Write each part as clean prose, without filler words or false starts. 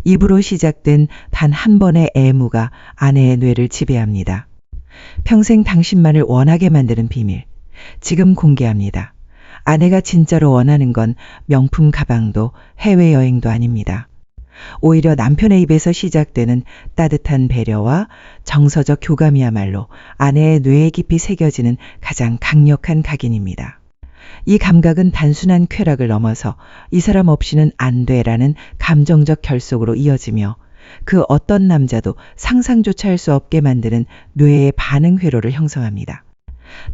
입으로 시작된 단 한 번의 애무가 아내의 뇌를 지배합니다. 평생 당신만을 원하게 만드는 비밀. 지금 공개합니다. 아내가 진짜로 원하는 건 명품 가방도 해외여행도 아닙니다. 오히려 남편의 입에서 시작되는 따뜻한 배려와 정서적 교감이야말로 아내의 뇌에 깊이 새겨지는 가장 강력한 각인입니다. 이 감각은 단순한 쾌락을 넘어서 이 사람 없이는 안 돼라는 감정적 결속으로 이어지며 그 어떤 남자도 상상조차 할 수 없게 만드는 뇌의 반응 회로를 형성합니다.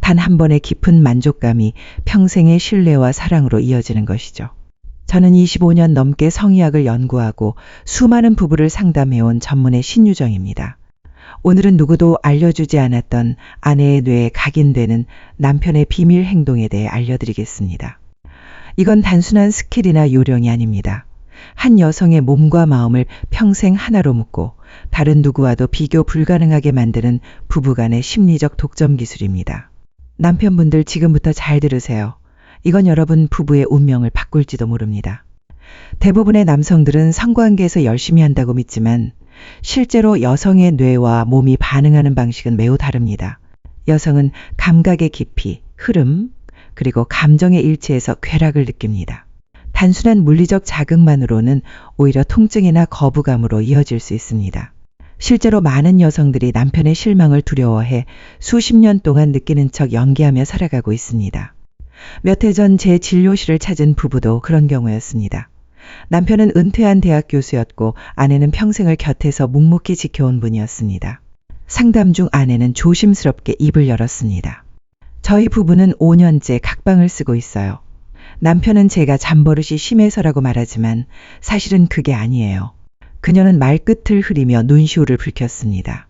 단 한 번의 깊은 만족감이 평생의 신뢰와 사랑으로 이어지는 것이죠. 저는 25년 넘게 성의학을 연구하고 수많은 부부를 상담해온 전문의 신유정입니다. 오늘은 누구도 알려주지 않았던 아내의 뇌에 각인되는 남편의 비밀 행동에 대해 알려드리겠습니다. 이건 단순한 스킬이나 요령이 아닙니다. 한 여성의 몸과 마음을 평생 하나로 묶고 다른 누구와도 비교 불가능하게 만드는 부부간의 심리적 독점 기술입니다. 남편분들 지금부터 잘 들으세요. 이건 여러분 부부의 운명을 바꿀지도 모릅니다. 대부분의 남성들은 성관계에서 열심히 한다고 믿지만 실제로 여성의 뇌와 몸이 반응하는 방식은 매우 다릅니다. 여성은 감각의 깊이, 흐름, 그리고 감정의 일치에서 쾌락을 느낍니다. 단순한 물리적 자극만으로는 오히려 통증이나 거부감으로 이어질 수 있습니다. 실제로 많은 여성들이 남편의 실망을 두려워해 수십 년 동안 느끼는 척 연기하며 살아가고 있습니다. 몇 해 전 제 진료실을 찾은 부부도 그런 경우였습니다. 남편은 은퇴한 대학 교수였고 아내는 평생을 곁에서 묵묵히 지켜온 분이었습니다. 상담 중 아내는 조심스럽게 입을 열었습니다. 저희 부부는 5년째 각방을 쓰고 있어요. 남편은 제가 잠버릇이 심해서라고 말하지만 사실은 그게 아니에요. 그녀는 말끝을 흐리며 눈시울을 붉혔습니다.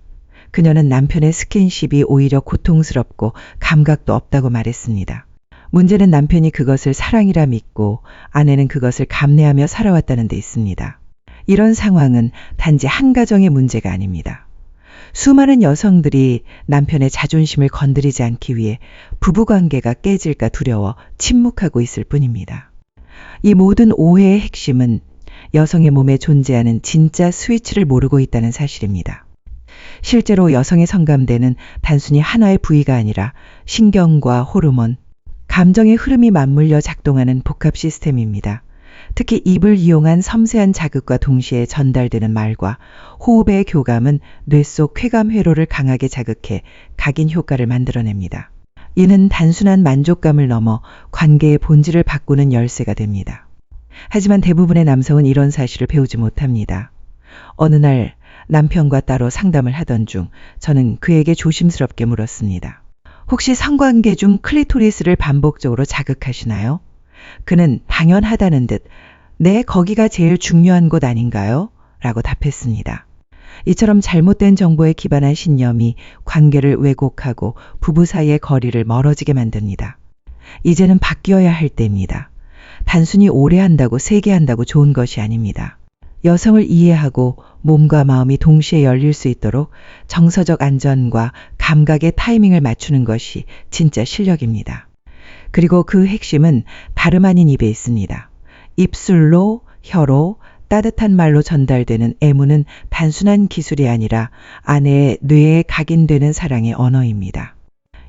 그녀는 남편의 스킨십이 오히려 고통스럽고 감각도 없다고 말했습니다. 문제는 남편이 그것을 사랑이라 믿고 아내는 그것을 감내하며 살아왔다는 데 있습니다. 이런 상황은 단지 한 가정의 문제가 아닙니다. 수많은 여성들이 남편의 자존심을 건드리지 않기 위해 부부관계가 깨질까 두려워 침묵하고 있을 뿐입니다. 이 모든 오해의 핵심은 여성의 몸에 존재하는 진짜 스위치를 모르고 있다는 사실입니다. 실제로 여성의 성감대는 단순히 하나의 부위가 아니라 신경과 호르몬, 감정의 흐름이 맞물려 작동하는 복합 시스템입니다. 특히 입을 이용한 섬세한 자극과 동시에 전달되는 말과 호흡의 교감은 뇌 속 쾌감 회로를 강하게 자극해 각인 효과를 만들어냅니다. 이는 단순한 만족감을 넘어 관계의 본질을 바꾸는 열쇠가 됩니다. 하지만 대부분의 남성은 이런 사실을 배우지 못합니다. 어느 날 남편과 따로 상담을 하던 중 저는 그에게 조심스럽게 물었습니다. 혹시 성관계 중 클리토리스를 반복적으로 자극하시나요? 그는 당연하다는 듯 네, 거기가 제일 중요한 곳 아닌가요? 라고 답했습니다. 이처럼 잘못된 정보에 기반한 신념이 관계를 왜곡하고 부부 사이의 거리를 멀어지게 만듭니다. 이제는 바뀌어야 할 때입니다. 단순히 오래 한다고 세게 한다고 좋은 것이 아닙니다. 여성을 이해하고 몸과 마음이 동시에 열릴 수 있도록 정서적 안전과 감각의 타이밍을 맞추는 것이 진짜 실력입니다. 그리고 그 핵심은 다름 아닌 입에 있습니다. 입술로, 혀로, 따뜻한 말로 전달되는 애무는 단순한 기술이 아니라 아내의 뇌에 각인되는 사랑의 언어입니다.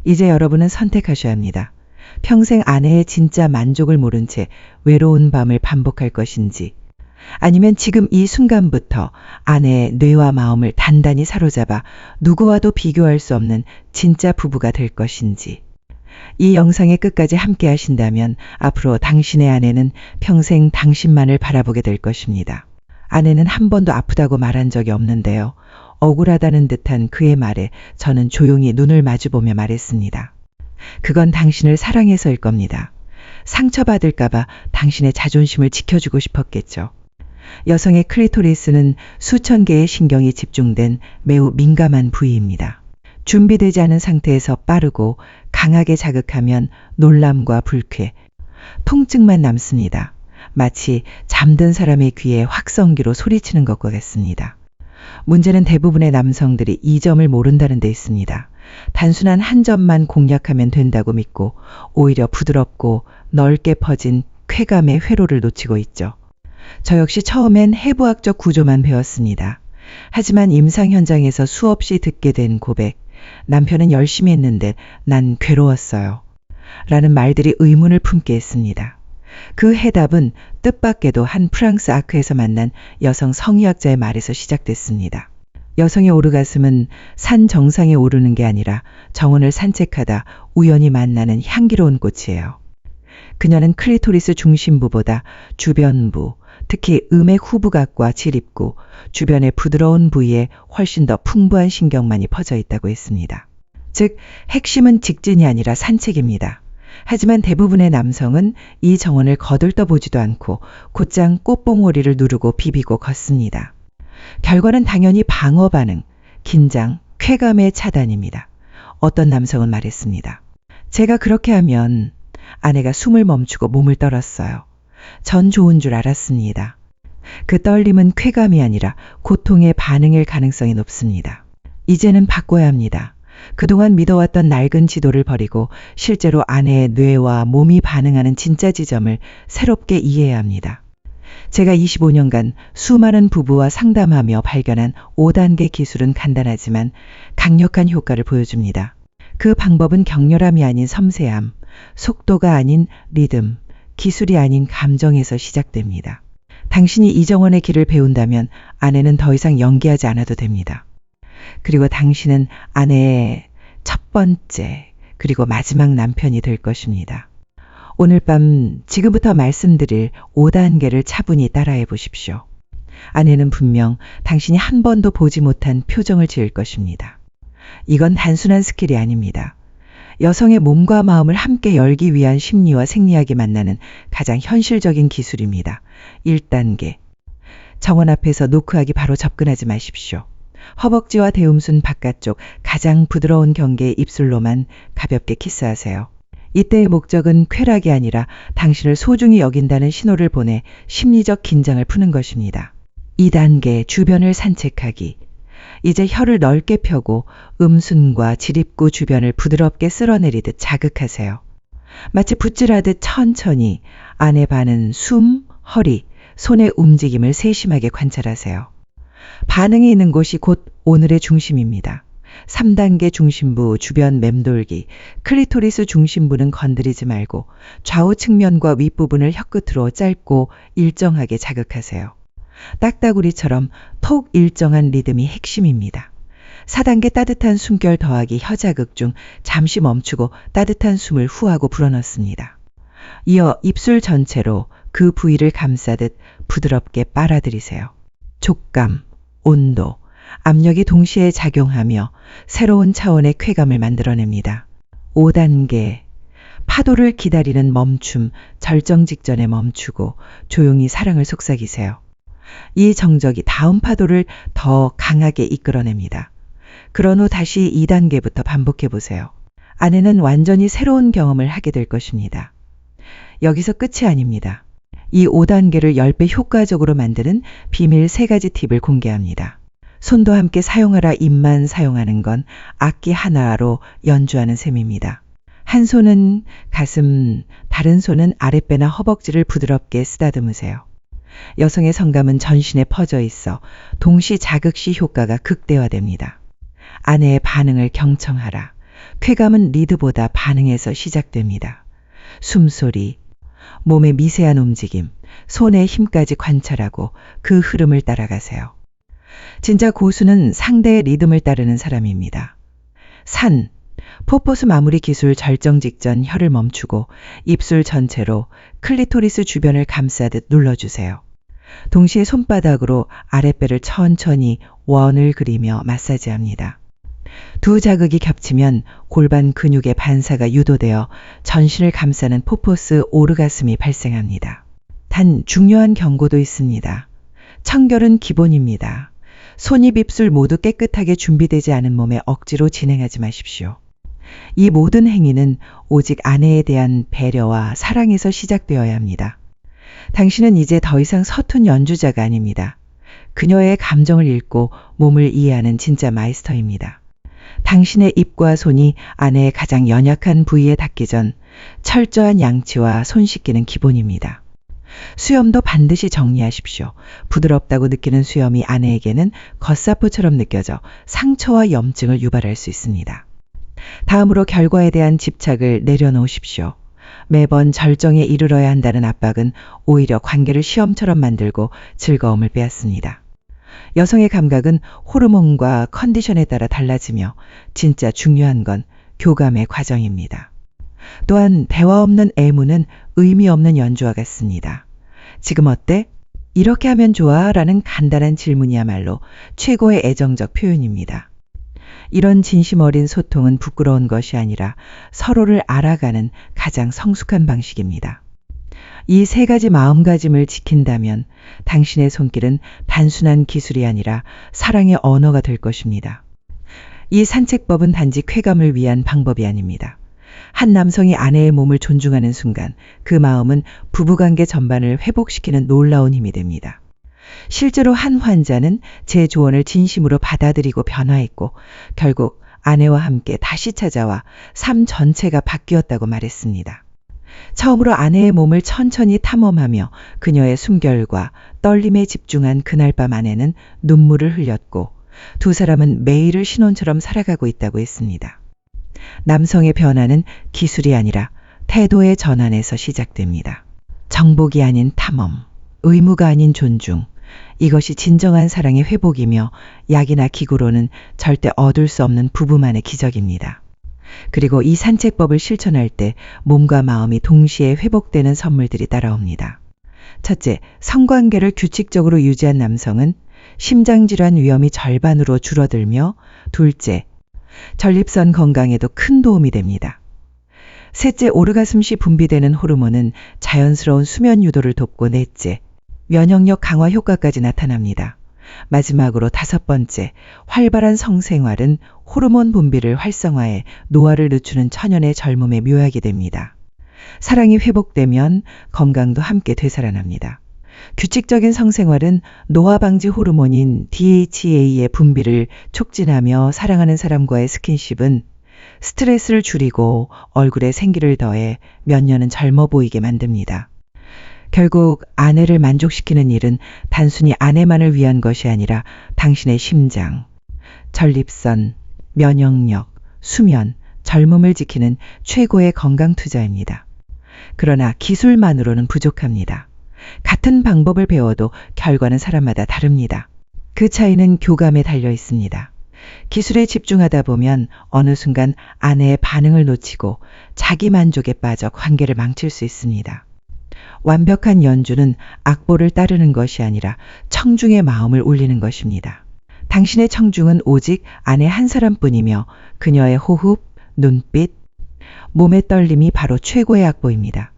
이제 여러분은 선택하셔야 합니다. 평생 아내의 진짜 만족을 모른 채 외로운 밤을 반복할 것인지, 아니면 지금 이 순간부터 아내의 뇌와 마음을 단단히 사로잡아 누구와도 비교할 수 없는 진짜 부부가 될 것인지. 이 영상의 끝까지 함께 하신다면 앞으로 당신의 아내는 평생 당신만을 바라보게 될 것입니다. 아내는 한 번도 아프다고 말한 적이 없는데요. 억울하다는 듯한 그의 말에 저는 조용히 눈을 마주보며 말했습니다. 그건 당신을 사랑해서일 겁니다. 상처받을까봐 당신의 자존심을 지켜주고 싶었겠죠. 여성의 클리토리스는 수천 개의 신경이 집중된 매우 민감한 부위입니다. 준비되지 않은 상태에서 빠르고 강하게 자극하면 놀람과 불쾌, 통증만 남습니다. 마치 잠든 사람의 귀에 확성기로 소리치는 것과 같습니다. 문제는 대부분의 남성들이 이 점을 모른다는 데 있습니다. 단순한 한 점만 공략하면 된다고 믿고 오히려 부드럽고 넓게 퍼진 쾌감의 회로를 놓치고 있죠. 저 역시 처음엔 해부학적 구조만 배웠습니다. 하지만 임상 현장에서 수없이 듣게 된 고백, 남편은 열심히 했는데 난 괴로웠어요. 라는 말들이 의문을 품게 했습니다. 그 해답은 뜻밖에도 한 프랑스 아크에서 만난 여성 성의학자의 말에서 시작됐습니다. 여성의 오르가슴은 산 정상에 오르는 게 아니라 정원을 산책하다 우연히 만나는 향기로운 꽃이에요. 그녀는 클리토리스 중심부보다 주변부, 특히 음의 후부각과 지립구, 주변의 부드러운 부위에 훨씬 더 풍부한 신경만이 퍼져 있다고 했습니다. 즉, 핵심은 직진이 아니라 산책입니다. 하지만 대부분의 남성은 이 정원을 거들떠보지도 않고 곧장 꽃봉오리를 누르고 비비고 걷습니다. 결과는 당연히 방어 반응, 긴장, 쾌감의 차단입니다. 어떤 남성은 말했습니다. 제가 그렇게 하면 아내가 숨을 멈추고 몸을 떨었어요. 전 좋은 줄 알았습니다. 그 떨림은 쾌감이 아니라 고통의 반응일 가능성이 높습니다. 이제는 바꿔야 합니다. 그동안 믿어왔던 낡은 지도를 버리고 실제로 아내의 뇌와 몸이 반응하는 진짜 지점을 새롭게 이해해야 합니다. 제가 25년간 수많은 부부와 상담하며 발견한 5단계 기술은 간단하지만 강력한 효과를 보여줍니다. 그 방법은 격렬함이 아닌 섬세함, 속도가 아닌 리듬, 기술이 아닌 감정에서 시작됩니다. 당신이 이정원의 길을 배운다면 아내는 더 이상 연기하지 않아도 됩니다. 그리고 당신은 아내의 첫 번째 그리고 마지막 남편이 될 것입니다. 오늘 밤 지금부터 말씀드릴 5단계를 차분히 따라해 보십시오. 아내는 분명 당신이 한 번도 보지 못한 표정을 지을 것입니다. 이건 단순한 스킬이 아닙니다. 여성의 몸과 마음을 함께 열기 위한 심리와 생리학이 만나는 가장 현실적인 기술입니다. 1단계. 정원 앞에서 노크하기 바로 접근하지 마십시오. 허벅지와 대음순 바깥쪽 가장 부드러운 경계의 입술로만 가볍게 키스하세요. 이때의 목적은 쾌락이 아니라 당신을 소중히 여긴다는 신호를 보내 심리적 긴장을 푸는 것입니다. 2단계. 주변을 산책하기. 이제 혀를 넓게 펴고 음순과 지립구 주변을 부드럽게 쓸어내리듯 자극하세요. 마치 붓질하듯 천천히 안에 바는 숨, 허리, 손의 움직임을 세심하게 관찰하세요. 반응이 있는 곳이 곧 오늘의 중심입니다. 3단계 중심부 주변 맴돌기. 클리토리스 중심부는 건드리지 말고 좌우 측면과 윗부분을 혀끝으로 짧고 일정하게 자극하세요. 딱따구리처럼 톡 일정한 리듬이 핵심입니다. 4단계 따뜻한 숨결 더하기 혀 자극 중 잠시 멈추고 따뜻한 숨을 후하고 불어넣습니다. 이어 입술 전체로 그 부위를 감싸듯 부드럽게 빨아들이세요. 촉감, 온도, 압력이 동시에 작용하며 새로운 차원의 쾌감을 만들어냅니다. 5단계. 파도를 기다리는 멈춤, 절정 직전에 멈추고 조용히 사랑을 속삭이세요. 이 정적이 다음 파도를 더 강하게 이끌어냅니다. 그런 후 다시 2단계부터 반복해 보세요. 아내는 완전히 새로운 경험을 하게 될 것입니다. 여기서 끝이 아닙니다. 이 5단계를 10배 효과적으로 만드는 비밀 3가지 팁을 공개합니다. 손도 함께 사용하라 입만 사용하는 건 악기 하나로 연주하는 셈입니다. 한 손은 가슴, 다른 손은 아랫배나 허벅지를 부드럽게 쓰다듬으세요. 여성의 성감은 전신에 퍼져 있어 동시 자극시 효과가 극대화됩니다. 아내의 반응을 경청하라. 쾌감은 리드보다 반응에서 시작됩니다. 숨소리, 몸의 미세한 움직임, 손의 힘까지 관찰하고 그 흐름을 따라가세요. 진짜 고수는 상대의 리듬을 따르는 사람입니다. 산, 포포스 마무리 기술 절정 직전 혀를 멈추고 입술 전체로 클리토리스 주변을 감싸듯 눌러주세요. 동시에 손바닥으로 아랫배를 천천히 원을 그리며 마사지합니다. 두 자극이 겹치면 골반 근육의 반사가 유도되어 전신을 감싸는 포포스 오르가슴이 발생합니다. 단 중요한 경고도 있습니다. 청결은 기본입니다. 손입 입술 모두 깨끗하게 준비되지 않은 몸에 억지로 진행하지 마십시오. 이 모든 행위는 오직 아내에 대한 배려와 사랑에서 시작되어야 합니다. 당신은 이제 더 이상 서툰 연주자가 아닙니다. 그녀의 감정을 읽고 몸을 이해하는 진짜 마이스터입니다. 당신의 입과 손이 아내의 가장 연약한 부위에 닿기 전 철저한 양치와 손 씻기는 기본입니다. 수염도 반드시 정리하십시오. 부드럽다고 느끼는 수염이 아내에게는 겉사포처럼 느껴져 상처와 염증을 유발할 수 있습니다. 다음으로 결과에 대한 집착을 내려놓으십시오. 매번 절정에 이르러야 한다는 압박은 오히려 관계를 시험처럼 만들고 즐거움을 빼앗습니다. 여성의 감각은 호르몬과 컨디션에 따라 달라지며 진짜 중요한 건 교감의 과정입니다. 또한 대화 없는 애무는 의미 없는 연주와 같습니다. 지금 어때? 이렇게 하면 좋아? 라는 간단한 질문이야말로 최고의 애정적 표현입니다. 이런 진심 어린 소통은 부끄러운 것이 아니라 서로를 알아가는 가장 성숙한 방식입니다. 이 세 가지 마음가짐을 지킨다면 당신의 손길은 단순한 기술이 아니라 사랑의 언어가 될 것입니다. 이 산책법은 단지 쾌감을 위한 방법이 아닙니다. 한 남성이 아내의 몸을 존중하는 순간 그 마음은 부부관계 전반을 회복시키는 놀라운 힘이 됩니다. 실제로 한 환자는 제 조언을 진심으로 받아들이고 변화했고 결국 아내와 함께 다시 찾아와 삶 전체가 바뀌었다고 말했습니다. 처음으로 아내의 몸을 천천히 탐험하며 그녀의 숨결과 떨림에 집중한 그날 밤 아내는 눈물을 흘렸고 두 사람은 매일을 신혼처럼 살아가고 있다고 했습니다. 남성의 변화는 기술이 아니라 태도의 전환에서 시작됩니다. 정복이 아닌 탐험, 의무가 아닌 존중, 이것이 진정한 사랑의 회복이며 약이나 기구로는 절대 얻을 수 없는 부부만의 기적입니다. 그리고 이 산책법을 실천할 때 몸과 마음이 동시에 회복되는 선물들이 따라옵니다. 첫째, 성관계를 규칙적으로 유지한 남성은 심장질환 위험이 절반으로 줄어들며 둘째, 전립선 건강에도 큰 도움이 됩니다. 셋째, 오르가슴 시 분비되는 호르몬은 자연스러운 수면 유도를 돕고 넷째, 면역력 강화 효과까지 나타납니다. 마지막으로 다섯 번째, 활발한 성생활은 호르몬 분비를 활성화해 노화를 늦추는 천연의 젊음의 묘약이 됩니다. 사랑이 회복되면 건강도 함께 되살아납니다. 규칙적인 성생활은 노화 방지 호르몬인 DHA의 분비를 촉진하며 사랑하는 사람과의 스킨십은 스트레스를 줄이고 얼굴에 생기를 더해 몇 년은 젊어 보이게 만듭니다. 결국 아내를 만족시키는 일은 단순히 아내만을 위한 것이 아니라 당신의 심장, 전립선, 면역력, 수면, 젊음을 지키는 최고의 건강 투자입니다. 그러나 기술만으로는 부족합니다. 같은 방법을 배워도 결과는 사람마다 다릅니다. 그 차이는 교감에 달려 있습니다. 기술에 집중하다 보면 어느 순간 아내의 반응을 놓치고 자기 만족에 빠져 관계를 망칠 수 있습니다. 완벽한 연주는 악보를 따르는 것이 아니라 청중의 마음을 울리는 것입니다. 당신의 청중은 오직 아내 한 사람뿐이며 그녀의 호흡, 눈빛, 몸의 떨림이 바로 최고의 악보입니다.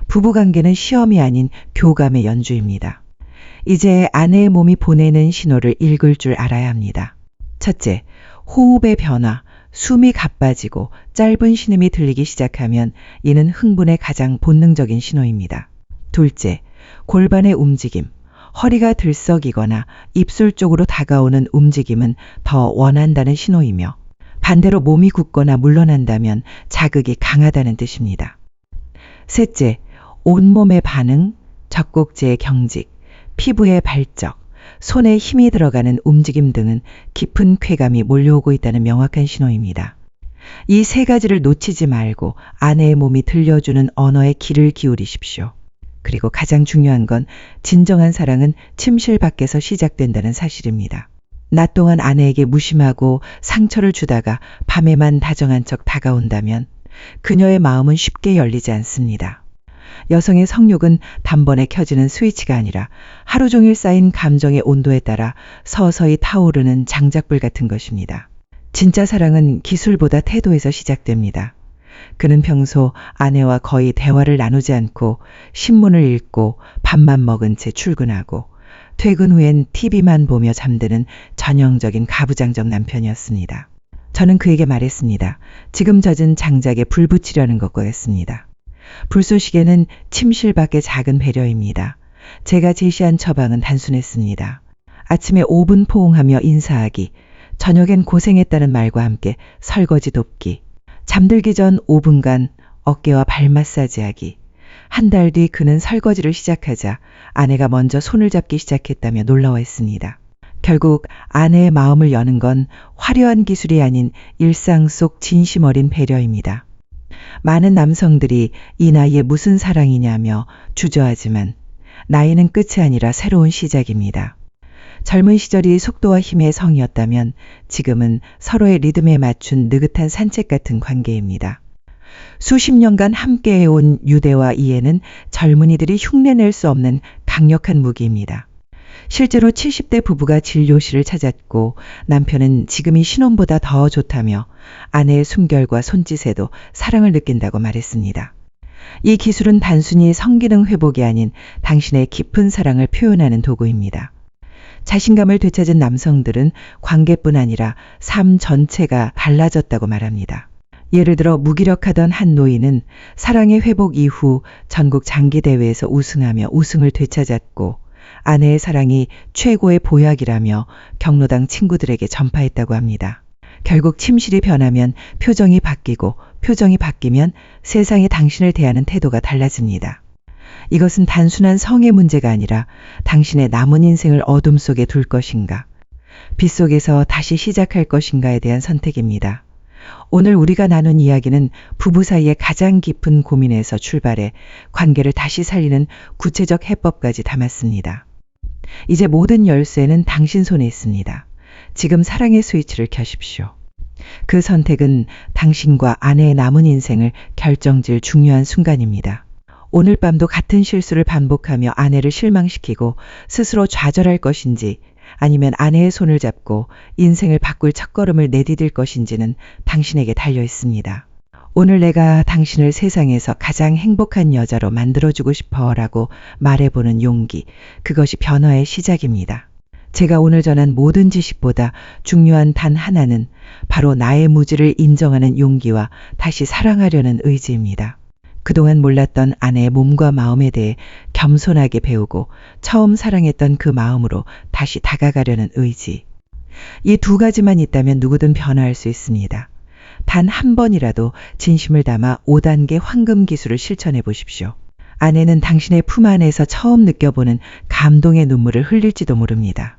부부관계는 시험이 아닌 교감의 연주입니다. 이제 아내의 몸이 보내는 신호를 읽을 줄 알아야 합니다. 첫째, 호흡의 변화, 숨이 가빠지고 짧은 신음이 들리기 시작하면 이는 흥분의 가장 본능적인 신호입니다. 둘째, 골반의 움직임, 허리가 들썩이거나 입술 쪽으로 다가오는 움직임은 더 원한다는 신호이며 반대로 몸이 굳거나 물러난다면 자극이 강하다는 뜻입니다. 셋째, 온몸의 반응, 젖꼭지의 경직, 피부의 발적, 손에 힘이 들어가는 움직임 등은 깊은 쾌감이 몰려오고 있다는 명확한 신호입니다. 이 세 가지를 놓치지 말고 아내의 몸이 들려주는 언어에 귀를 기울이십시오. 그리고 가장 중요한 건 진정한 사랑은 침실 밖에서 시작된다는 사실입니다. 낮 동안 아내에게 무심하고 상처를 주다가 밤에만 다정한 척 다가온다면 그녀의 마음은 쉽게 열리지 않습니다. 여성의 성욕은 단번에 켜지는 스위치가 아니라 하루 종일 쌓인 감정의 온도에 따라 서서히 타오르는 장작불 같은 것입니다. 진짜 사랑은 기술보다 태도에서 시작됩니다. 그는 평소 아내와 거의 대화를 나누지 않고 신문을 읽고 밥만 먹은 채 출근하고 퇴근 후엔 TV만 보며 잠드는 전형적인 가부장적 남편이었습니다. 저는 그에게 말했습니다. 지금 젖은 장작에 불 붙이려는 것과 같습니다. 불쏘시개는 침실 밖의 작은 배려입니다. 제가 제시한 처방은 단순했습니다. 아침에 5분 포옹하며 인사하기, 저녁엔 고생했다는 말과 함께 설거지 돕기, 잠들기 전 5분간 어깨와 발 마사지하기, 한 달 뒤 그는 설거지를 시작하자 아내가 먼저 손을 잡기 시작했다며 놀라워했습니다. 결국 아내의 마음을 여는 건 화려한 기술이 아닌 일상 속 진심 어린 배려입니다. 많은 남성들이 이 나이에 무슨 사랑이냐며 주저하지만 나이는 끝이 아니라 새로운 시작입니다. 젊은 시절이 속도와 힘의 성이었다면 지금은 서로의 리듬에 맞춘 느긋한 산책 같은 관계입니다. 수십 년간 함께해온 유대와 이해는 젊은이들이 흉내낼 수 없는 강력한 무기입니다. 실제로 70대 부부가 진료실을 찾았고 남편은 지금이 신혼보다 더 좋다며 아내의 숨결과 손짓에도 사랑을 느낀다고 말했습니다. 이 기술은 단순히 성기능 회복이 아닌 당신의 깊은 사랑을 표현하는 도구입니다. 자신감을 되찾은 남성들은 관계뿐 아니라 삶 전체가 달라졌다고 말합니다. 예를 들어 무기력하던 한 노인은 사랑의 회복 이후 전국 장기대회에서 우승하며 우승을 되찾았고 아내의 사랑이 최고의 보약이라며 경로당 친구들에게 전파했다고 합니다. 결국 침실이 변하면 표정이 바뀌고 표정이 바뀌면 세상이 당신을 대하는 태도가 달라집니다. 이것은 단순한 성의 문제가 아니라 당신의 남은 인생을 어둠 속에 둘 것인가, 빛 속에서 다시 시작할 것인가에 대한 선택입니다. 오늘 우리가 나눈 이야기는 부부 사이의 가장 깊은 고민에서 출발해 관계를 다시 살리는 구체적 해법까지 담았습니다. 이제 모든 열쇠는 당신 손에 있습니다. 지금 사랑의 스위치를 켜십시오. 그 선택은 당신과 아내의 남은 인생을 결정질 중요한 순간입니다. 오늘 밤도 같은 실수를 반복하며 아내를 실망시키고 스스로 좌절할 것인지 아니면 아내의 손을 잡고 인생을 바꿀 첫걸음을 내디딜 것인지는 당신에게 달려 있습니다. 오늘 내가 당신을 세상에서 가장 행복한 여자로 만들어주고 싶어라고 말해보는 용기, 그것이 변화의 시작입니다. 제가 오늘 전한 모든 지식보다 중요한 단 하나는 바로 나의 무지를 인정하는 용기와 다시 사랑하려는 의지입니다. 그동안 몰랐던 아내의 몸과 마음에 대해 겸손하게 배우고 처음 사랑했던 그 마음으로 다시 다가가려는 의지. 이 두 가지만 있다면 누구든 변화할 수 있습니다. 단 한 번이라도 진심을 담아 5단계 황금 기술을 실천해 보십시오. 아내는 당신의 품 안에서 처음 느껴보는 감동의 눈물을 흘릴지도 모릅니다.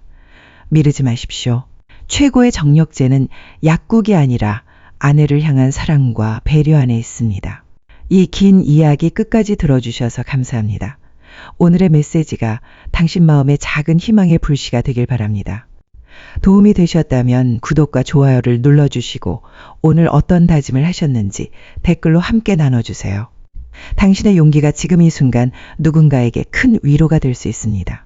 미루지 마십시오. 최고의 정력제는 약국이 아니라 아내를 향한 사랑과 배려 안에 있습니다. 이 긴 이야기 끝까지 들어주셔서 감사합니다. 오늘의 메시지가 당신 마음의 작은 희망의 불씨가 되길 바랍니다. 도움이 되셨다면 구독과 좋아요를 눌러주시고 오늘 어떤 다짐을 하셨는지 댓글로 함께 나눠주세요. 당신의 용기가 지금 이 순간 누군가에게 큰 위로가 될 수 있습니다.